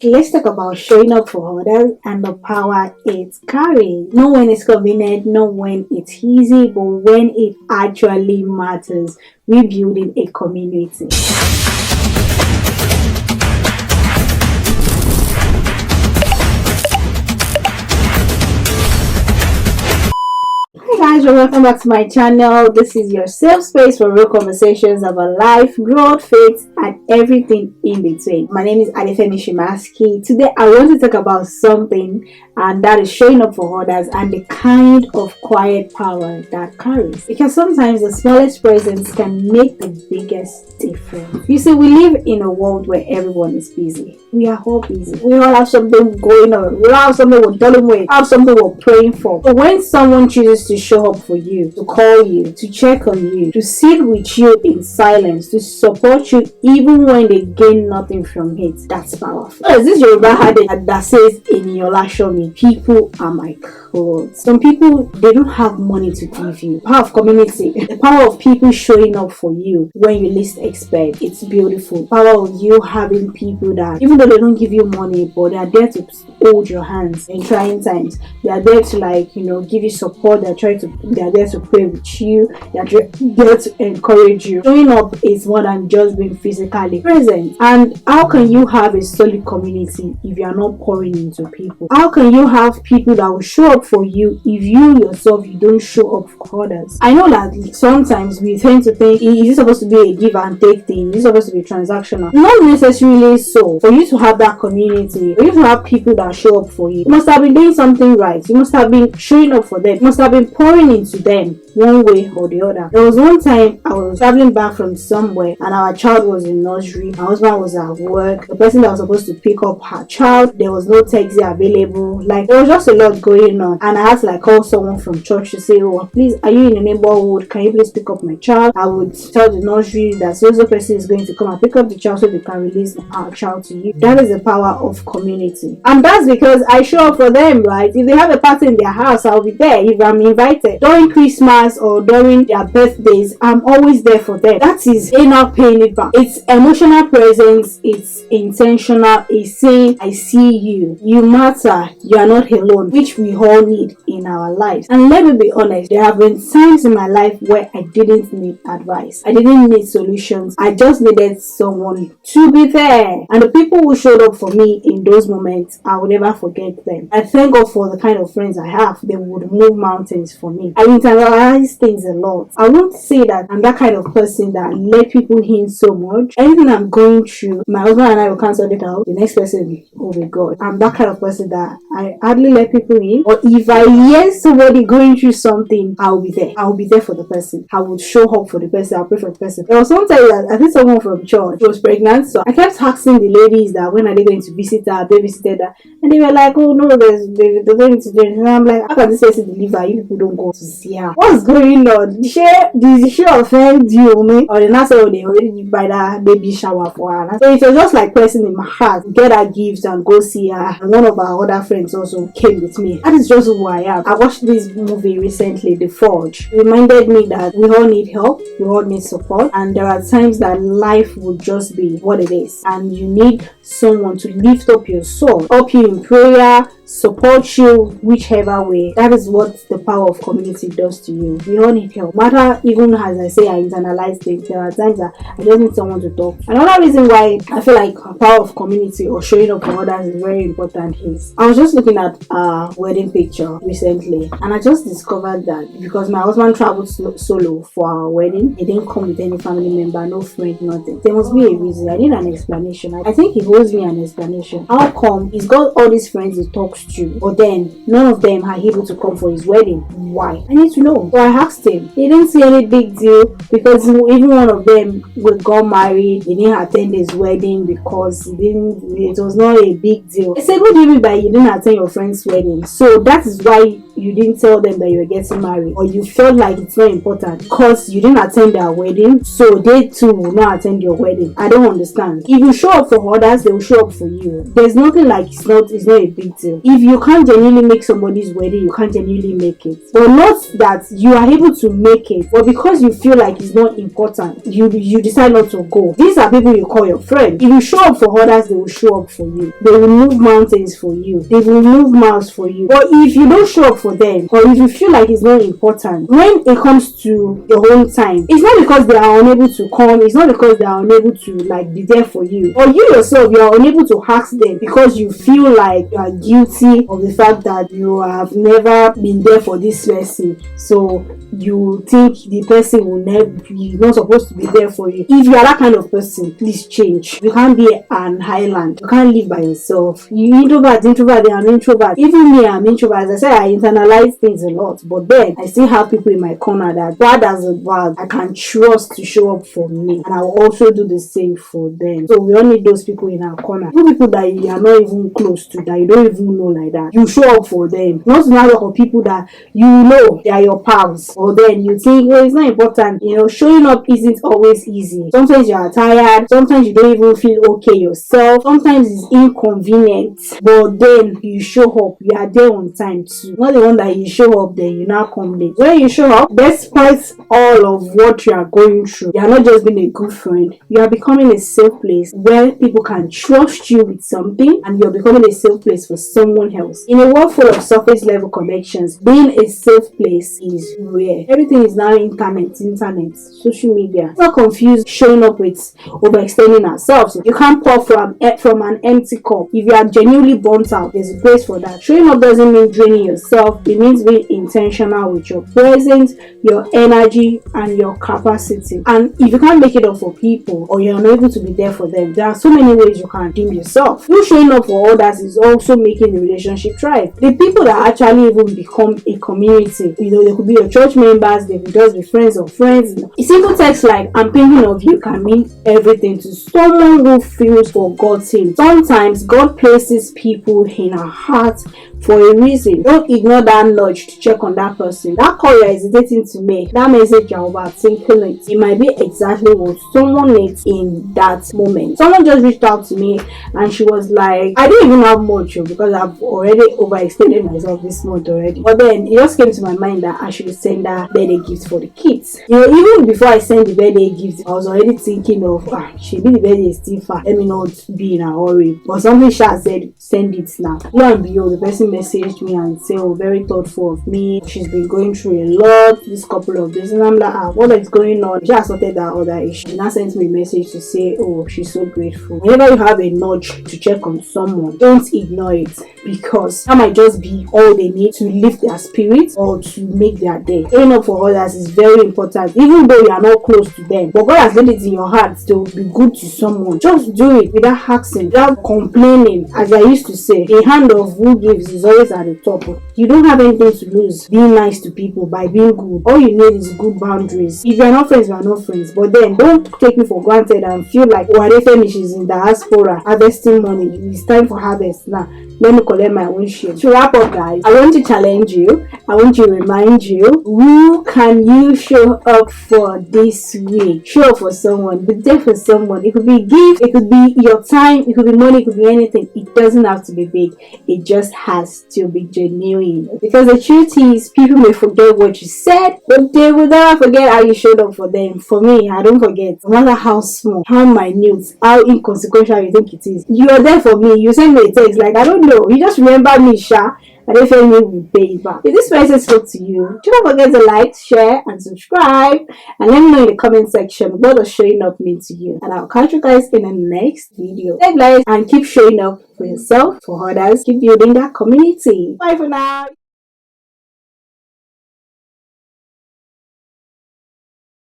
Let's talk about showing up for others and the power it carries. Not when it's convenient, not when it's easy, but when it actually matters. We building a community. Hi guys, and welcome back to my channel. This is your safe space for real conversations about life, growth, faith, and everything in between. My name is Adefemi Shimaski. Today I want to talk about something, and that is showing up for others and the kind of quiet power that carries. Because sometimes the smallest presence can make the biggest difference. You see, we live in a world where everyone is busy. We are all busy. We all have something going on. We all have something we're dealing with. We have something we're praying for. But when someone chooses to show up for you, to call you, to check on you, to sit with you in silence, to support you even when they gain nothing from it, that's powerful. There's this Yoruba adage that says, "Eniyan show me, people are my clothes." Some people, they don't have money to give you. The power of community, the power of people showing up for you when you least expect, it's beautiful. The power of you having people that, even though they don't give you money, but they are there to hold your hands in trying times. They are there to give you support. They are there to pray with you. They are there to encourage you. Showing up is more than just being physically present. And how can you have a solid community if you are not pouring into people? How can you have people that will show up for you if you yourself you don't show up for others? I know that sometimes we tend to think, is this supposed to be a give and take thing? Is this supposed to be transactional? Not necessarily so. For you to have that community, for you to have people that show up for you, you must have been doing something right. You must have been showing up for them. You must have been pouring into them one way or the other. There was one time I was traveling back from somewhere and our child was in nursery. My husband was at work. The person that was supposed to pick up her child, there was no taxi available. Like, there was just a lot going on, and I had to call someone from church to say, "Oh, please, are you in the neighborhood? Can you please pick up my child?" I would tell the nursery that so person is going to come and pick up the child so they can release our child to you. That is the power of community, and that's because I show up for them, right? If they have a party in their house, I'll be there. If I'm invited during Christmas or during their birthdays, I'm always there for them. That is enough paying it back. It's emotional presence. It's intentional. It's saying, "I see you. You matter. You are not alone," which we all need in our lives. And let me be honest, there have been times in my life where I didn't need advice. I didn't need solutions. I just needed someone to be there. And the people who showed up for me in those moments, I will never forget them. I thank God for the kind of friends I have. They would move mountains for me. I internalize things a lot. I won't say that I'm that kind of person that let people in so much. Anything I'm going through, my husband and I will cancel it out. The next person, oh my God. I'm that kind of person that I hardly let people in. Or if I hear somebody going through something, I'll be there. I'll be there for the person. I would show up for the person. I'll pray for the person. There was one time that I think someone from church, she was pregnant, so I kept asking the ladies that when are they going to visit her. They visited her, and they were like, "Oh no, they're going to do it." And I'm like, "How can this person deliver? You people don't go to see her. What's going on? Did she offend you, me?" Or the nurse said, "Oh, they already buy that baby shower for her." So it was just like pressing in my heart, get her gifts and go see her. And one of our other friends also came with me. That is just who I am. I watched this movie recently, The Forge. It reminded me that we all need help, we all need support, and there are times that life will just be what it is, and you need someone to lift up your soul, help you in prayer, support you whichever way. That is what the power of community does to you. We all need help. Matter, even as I say, I internalize things, there are times that I just need someone to talk. Another reason why I feel like the power of community or showing up for others is very important is, I was just looking at a wedding picture recently, and I just discovered that because my husband traveled solo for our wedding, he didn't come with any family member, no friend, nothing. There must be a reason. I need an explanation. I think he owes me an explanation. How come he's got all these friends he talks to, but then none of them are able to come for his wedding? Why? I need to know. So I asked him. He didn't see any big deal because even one of them got married. He didn't attend his wedding because it was not a big deal. I said, "What do you mean by you didn't attend your friend's wedding?" So that is why you didn't tell them that you were getting married, or you felt like it's not important because you didn't attend their wedding, so they too will not attend your wedding. I don't understand. If you show up for others, they will show up for you. There's nothing like it's not a big deal. If you can't genuinely make somebody's wedding, you can't genuinely make it. But not that you are able to make it, but because you feel like it's not important, you decide not to go. These are people you call your friend. If you show up for others, they will show up for you. They will move mountains for you. They will move miles for you. But if you don't show up for them, or if you feel like it's not important, when it comes to your own time, it's not because they are unable to come, it's not because they are unable to like be there for you, or you yourself, you are unable to ask them because you feel like you are guilty of the fact that you have never been there for this person, so you think the person will never be not supposed to be there for you. If you are that kind of person, please change. You can't be an island. You can't live by yourself. You introvert, they are introvert. Even me, I'm introvert. As I said, I internalize things a lot, but then I still have people in my corner that bad as a bad, I can trust to show up for me, and I will also do the same for them. So we all need those people in our corner. People that you are not even close to, that you don't even know like that. You show up for them. Not another of people that you know they are your pals, or then you think, well, it's not important. Showing up isn't always easy. Sometimes you are tired. Sometimes you don't even feel okay yourself. Sometimes it's inconvenient. But then you show up. You are there on time too. Not the one that you show up, then you now come late. When you show up, despite all of what you are going through, you are not just being a good friend. You are becoming a safe place where people can trust you with something, and you're becoming a safe place for someone else. In a world full of surface level connections, being a safe place is rare. Everything is now internet, social media. It's not confused showing up with overextending ourselves. You can't pour from an empty cup. If you are genuinely burnt out, there's a place for that. Showing up doesn't mean draining yourself. It means being intentional with your presence, your energy, and your capacity. And if you can't make it up for people, or you're not able to be there for them, there are so many ways you can redeem yourself. You showing up for others is also making the relationship thrive. The people that actually even become a community, they could be your church members, they could just be friends of friends. A simple text like "I'm thinking of you" can mean everything to someone who feels forgotten. Sometimes God places people in our hearts for a reason. Don't ignore that nudge to check on that person. That call you're hesitating to make, that message you're overthinking it might be exactly what someone needs in that moment. Someone just reached out to me and she was like, I didn't even have much because I've already overextended myself this month already. But then it just came to my mind that I should send her birthday gifts for the kids. Even before I sent the birthday gift, I was already thinking of should be the birthday is still far, let me not be in a hurry. But something said send it now. Lo and behold, the person messaged me and said, very thoughtful of me. She's been going through a lot this couple of days, and I'm like, what is going on? She has sorted that other issue. She now sent me a message to say, she's so grateful. Whenever you have a nudge to check on someone, don't ignore it, because that might just be all they need to lift their spirits or to make their day. Showing up for others is very important, even though you are not close to them. But God has laid it in your heart to be good to someone. Just do it without asking, without complaining. As I used to say, the hand of who gives is always at the top. You don't have anything to lose being nice to people by being good. All you need is good boundaries. If you're not friends, we are not friends. But then don't take me for granted and feel like Adefemi is in diaspora harvesting money. It's time for harvest now. Let me collect my own share. To wrap up, guys, I want to challenge you. I want to remind you, who can you show up for this week? Show up for someone. Be there for someone. It could be gift. It could be your time. It could be money. It could be anything. It doesn't have to be big. It just has to be genuine. Because the truth is, people may forget what you said, but they will never forget how you showed up for them. For me, I don't forget. No matter how small, how minute, how inconsequential you think it is. You are there for me. You send me a text like, I don't know. You just remember me, Sha. And if you will pay it back. If this message spoke to you, do not forget to like, share, and subscribe. And let me know in the comment section what does showing up mean to you. And I'll catch you guys in the next video. Stay blessed and keep showing up for yourself, for others. Keep building that community. Bye for now.